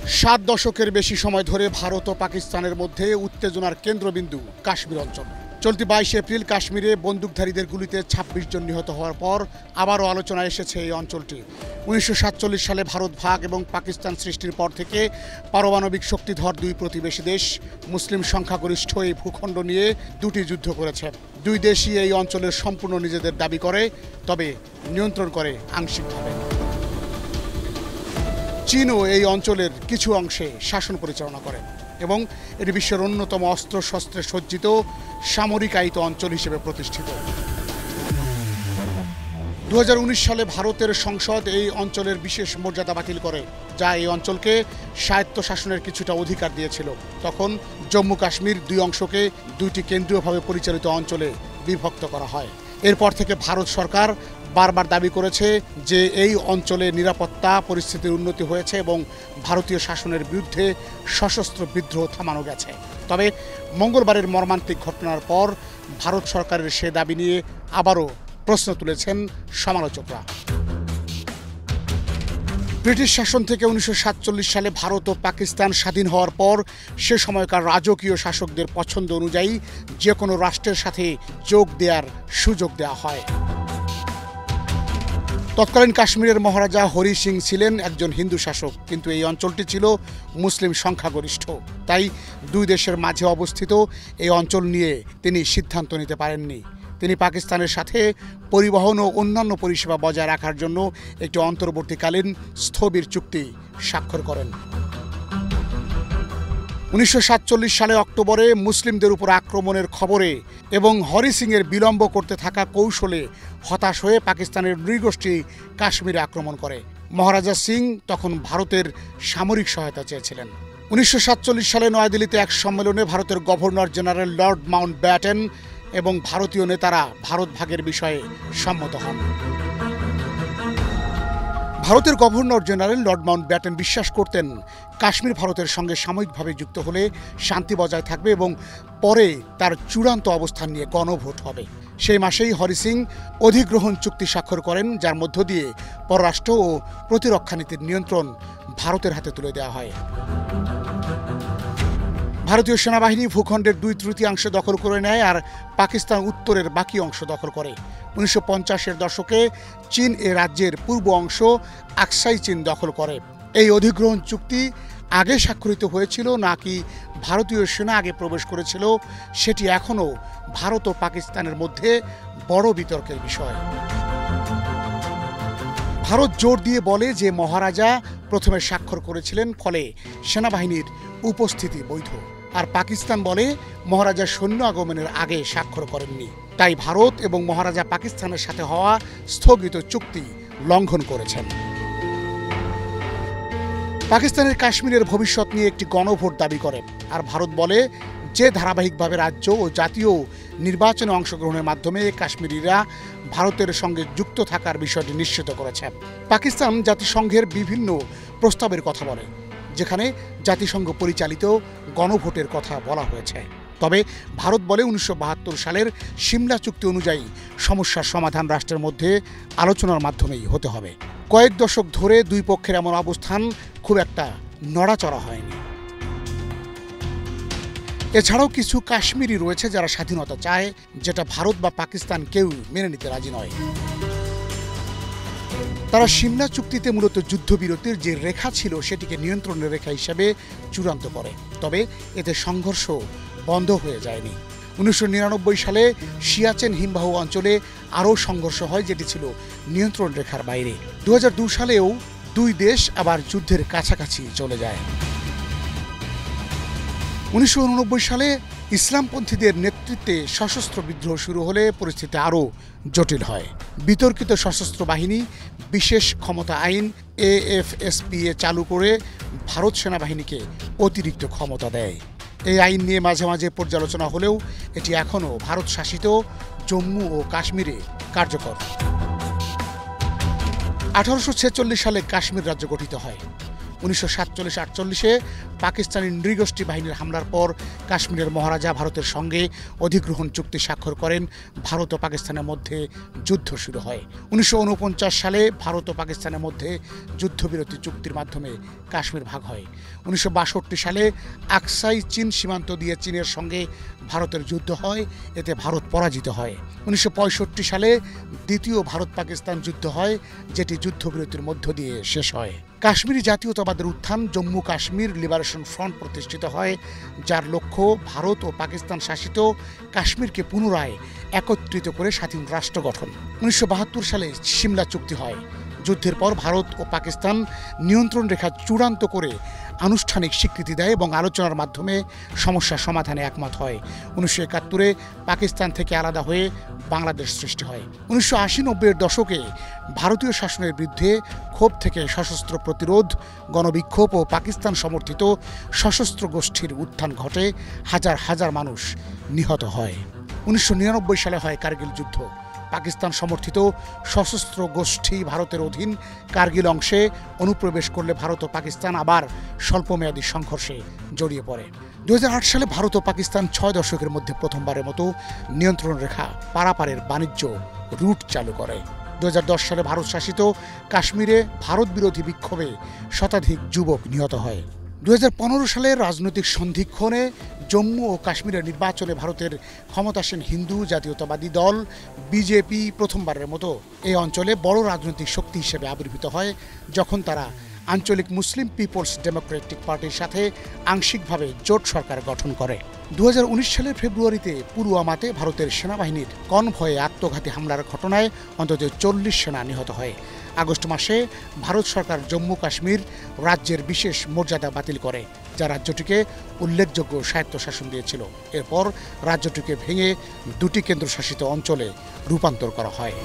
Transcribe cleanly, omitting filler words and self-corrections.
7 দশকের বেশি সময় ধরে ভারত ও পাকিস্তানের মধ্যে উত্তেজনার কেন্দ্রবিন্দু কাশ্মীর অঞ্চল। চলতি 22 এপ্রিল কাশ্মীরে বন্দুকধারীদের গুলিতে 26 জন নিহত হওয়ার পর আবারও আলোচনায় এসেছে এই অঞ্চলটি। 1947 সালে ভারত ভাগ এবং পাকিস্তান সৃষ্টির পর থেকে পারমাণবিক শক্তিধর দুই প্রতিবেশী দেশ মুসলিম সংখ্যাগরিষ্ঠ এই ভূখণ্ড নিয়ে দুটি যুদ্ধ করেছে। দুই দেশই এই অঞ্চলের সম্পূর্ণ নিজেদের দাবি করে, তবে নিয়ন্ত্রণ করে আংশিকভাবে। চীনও এই অঞ্চলের কিছু অংশে শাসন পরিচালনা করে এবং এটি বিশ্বের অন্যতম অস্ত্রশস্ত্রে সজ্জিত সামরিকায়িত অঞ্চল হিসেবে প্রতিষ্ঠিত। 2019 সালে ভারতের সংসদ এই অঞ্চলের বিশেষ মর্যাদা বাতিল করে, যা এই অঞ্চলকে স্বায়ত্তশাসনের কিছুটা অধিকার দিয়েছিল। তখন জম্মু কাশ্মীর দুই অংশকে দুইটি কেন্দ্রীয়ভাবে পরিচালিত অঞ্চলে বিভক্ত করা হয়। এরপর থেকে ভারত সরকার বারবার দাবি করেছে যে এই অঞ্চলে নিরাপত্তা পরিস্থিতির উন্নতি হয়েছে এবং ভারতীয় শাসনের বিরুদ্ধে সশস্ত্র বিদ্রোহ থামানো গেছে। তবে মঙ্গলবারের মর্মান্তিক ঘটনার পর ভারত সরকারের সে দাবি নিয়ে আবারও প্রশ্ন তুলেছেন সমালোচকরা। ব্রিটিশ শাসন থেকে 1947 সালে ভারত ও পাকিস্তান স্বাধীন হওয়ার পর সে সময়কার রাজকীয় শাসকদের পছন্দ অনুযায়ী যে কোনো রাষ্ট্রের সাথে যোগ দেওয়ার সুযোগ দেওয়া হয়। তৎকালীন কাশ্মীরের মহারাজা হরি সিং ছিলেন একজন হিন্দু শাসক, কিন্তু এই অঞ্চলটি ছিল মুসলিম সংখ্যাগরিষ্ঠ। তাই দুই দেশের মাঝে অবস্থিত এই অঞ্চল নিয়ে তিনি সিদ্ধান্ত নিতে পারেননি। তিনি পাকিস্তানের সাথে পরিবহন ও অন্যান্য পরিষেবা বজায় রাখার জন্য একটি অন্তর্বর্তীকালীন স্থবির চুক্তি স্বাক্ষর করেন। 1947 সালে অক্টোবরে মুসলিমদের উপর আক্রমণের খবরে এবং হরি সিংয়ের বিলম্ব করতে থাকা কৌশলে হতাশ হয়ে পাকিস্তানের নৃগোষ্ঠী কাশ্মীরে আক্রমণ করে। মহারাজা সিং তখন ভারতের সামরিক সহায়তা চেয়েছিলেন। 1947 সালে নয়াদিল্লিতে এক সম্মেলনে ভারতের governor general Lord Mount Batten এবং ভারতীয় নেতারা ভারত ভাগের বিষয়ে সম্মত হন। ভারতের governor general Lord Mount Batten বিশ্বাস করতেন কাশ্মীর ভারতের সঙ্গে সাময়িকভাবে যুক্ত হলে শান্তি বজায় থাকবে এবং পরে তার চূড়ান্ত অবস্থান নিয়ে গণভোট হবে। সেই মাসেই হরি সিং অধিগ্রহণ চুক্তি স্বাক্ষর করেন, যার মধ্য দিয়ে পররাষ্ট্র ও প্রতিরক্ষা নীতির নিয়ন্ত্রণ ভারতের হাতে তুলে দেওয়া হয়। ভারতীয় সেনাবাহিনী ভূখণ্ডের 2/3 দখল করে নেয় আর পাকিস্তান উত্তরের বাকি অংশ দখল করে। 1950-এর দশকে চীন এ রাজ্যের পূর্ব অংশ আকসাই চীন দখল করে। এই অধিগ্রহণ চুক্তি আগে স্বাক্ষরিত হয়েছিল নাকি ভারতীয় সেনা আগে প্রবেশ করেছিল, সেটি এখনও ভারত ও পাকিস্তানের মধ্যে বড় বিতর্কের বিষয়। ভারত জোর দিয়ে বলে যে মহারাজা প্রথমে স্বাক্ষর করেছিলেন, ফলে সেনাবাহিনীর উপস্থিতি বৈধ। আর পাকিস্তান বলে মহারাজা সৈন্য আগমনের আগে স্বাক্ষর করেননি, তাই ভারত এবং মহারাজা পাকিস্তানের সাথে হওয়া স্থগিত চুক্তি লঙ্ঘন করেছেন। পাকিস্তানের কাশ্মীরের ভবিষ্যৎ নিয়ে একটি গণভোট দাবি করে, আর ভারত বলে যে ধারাবাহিকভাবে রাজ্য ও জাতীয় নির্বাচনে অংশগ্রহণের মাধ্যমে কাশ্মীরিরা ভারতের সঙ্গে যুক্ত থাকার বিষয়টি নিশ্চিত করেছে। পাকিস্তান জাতিসংঘের বিভিন্ন প্রস্তাবের কথা বলে, যেখানে জাতিসংঘ পরিচালিত গণভোটের কথা বলা হয়েছে। তবে ভারত বলে 1972 সালের সিমলা চুক্তি অনুযায়ী সমস্যার সমাধান রাষ্ট্রের মধ্যে আলোচনার মাধ্যমেই হতে হবে। কয়েক দশক ধরে দুই পক্ষের এমন অবস্থান খুব একটা নড়াচড়া হয়নি। এছাড়াও কিছু কাশ্মীরি রয়েছে যারা স্বাধীনতা চায়, যেটা ভারত বা পাকিস্তান কেউ মেনে নিতে রাজি নয়। তারা সিমলা চুক্তিতে মূলত যুদ্ধবিরতির যে রেখা ছিল সেটিকে নিয়ন্ত্রণের রেখা হিসেবে চূড়ান্ত করে, তবে এতে সংঘর্ষ বন্ধ হয়ে যায়নি। 1999 সালে সিয়াচেন হিমবাহ অঞ্চলে আরও সংঘর্ষ হয়, যেটি ছিল নিয়ন্ত্রণ রেখার বাইরে। 2002 সালেও দুই দেশ আবার যুদ্ধের কাছাকাছি চলে যায়। 1989 সালে ইসলামপন্থীদের নেতৃত্বে সশস্ত্র বিদ্রোহ শুরু হলে পরিস্থিতি আরও জটিল হয়। বিতর্কিত সশস্ত্র বাহিনী বিশেষ ক্ষমতা আইন AFSPA চালু করে ভারত সেনাবাহিনীকে অতিরিক্ত ক্ষমতা দেয়। এই আইন নিয়ে মাঝে মাঝে পর্যালোচনা হলেও এটি এখনও ভারত শাসিত জম্মু ও কাশ্মীরে কার্যকর। 1846 সালে কাশ্মীর রাজ্য গঠিত হয়। 1947-48 পাকিস্তানি নৃগোষ্ঠী বাহিনীর হামলার পর কাশ্মীরের মহারাজা ভারতের সঙ্গে অধিগ্রহণ চুক্তি স্বাক্ষর করেন। ভারত ও পাকিস্তানের মধ্যে যুদ্ধ শুরু হয়। 1949 সালে ভারত ও পাকিস্তানের মধ্যে যুদ্ধবিরতি চুক্তির মাধ্যমে কাশ্মীর ভাগ হয়। 1962 সালে আকসাই চীন সীমান্ত দিয়ে চীনের সঙ্গে ভারতের যুদ্ধ হয়, এতে ভারত পরাজিত হয়। 1965 সালে দ্বিতীয় ভারত পাকিস্তান যুদ্ধ হয়, যেটি যুদ্ধবিরতির মধ্য দিয়ে শেষ হয়। কাশ্মীরি জাতীয়তাবাদের উত্থান, জম্মু কাশ্মীর লিবারেশন ফ্রন্ট প্রতিষ্ঠিত হয়, যার লক্ষ্য ভারত ও পাকিস্তান শাসিত কাশ্মীরকে পুনরায় একত্রিত করে স্বাধীন রাষ্ট্র গঠন। 1972 সালে সিমলা চুক্তি হয়। যুদ্ধের পর ভারত ও পাকিস্তান নিয়ন্ত্রণ রেখা চূড়ান্ত করে আনুষ্ঠানিক স্বীকৃতি দেয় এবং আলোচনার মাধ্যমে সমস্যা সমাধানে একমত হয়। 1971-এ পাকিস্তান থেকে আলাদা হয়ে বাংলাদেশ সৃষ্টি হয়। 1980-90-এর দশকে ভারতীয় শাসনের বিরুদ্ধে ক্ষোভ থেকে সশস্ত্র প্রতিরোধ, গণবিক্ষোভ ও পাকিস্তান সমর্থিত সশস্ত্র গোষ্ঠীর উত্থান ঘটে, হাজার হাজার মানুষ নিহত হয়। 1999 সালে হয় কার্গিল যুদ্ধ। পাকিস্তান সমর্থিত সশস্ত্র গোষ্ঠী ভারতের অধীন কার্গিল অংশে অনুপ্রবেশ করলে ভারত ও পাকিস্তান আবার স্বল্পমেয়াদী সংঘর্ষে জড়িয়ে পড়ে। 2008 সালে ভারত ও পাকিস্তান 6 দশকের মধ্যে প্রথমবারের মতো নিয়ন্ত্রণ রেখা পারাপারের বাণিজ্য রুট চালু করে। 2010 সালে ভারত শাসিত কাশ্মীরে ভারত বিরোধী বিক্ষোভে শতাধিক যুবক নিহত হয়। 2015 সালের রাজনৈতিক সন্ধিক্ষণে জম্মু ও কাশ্মীরের নির্বাচনে ভারতের ক্ষমতাসীন হিন্দু জাতীয়তাবাদী দল বিজেপি প্রথমবারের মতো এই অঞ্চলে বড় রাজনৈতিক শক্তি হিসেবে আবির্ভূত হয়, যখন তারা আঞ্চলিক মুসলিম পিপলস ডেমোক্রেটিক পার্টির সাথে আংশিকভাবে জোট সরকার গঠন করে। 2019 সালের ফেব্রুয়ারিতে পুলওয়ামাতে ভারতের সেনাবাহিনীর কনভয়ে আত্মঘাতী হামলার ঘটনায় অন্তত 40 সেনা নিহত হয়। আগস্ট মাসে ভারত সরকার জম্মু কাশ্মীর রাজ্যের বিশেষ মর্যাদা বাতিল করে, যা রাজ্যটিকে উল্লেখযোগ্য স্বায়ত্তশাসন দিয়েছিল। এরপর রাজ্যটিকে ভেঙে 2টি কেন্দ্রশাসিত অঞ্চলে রূপান্তর করা হয়।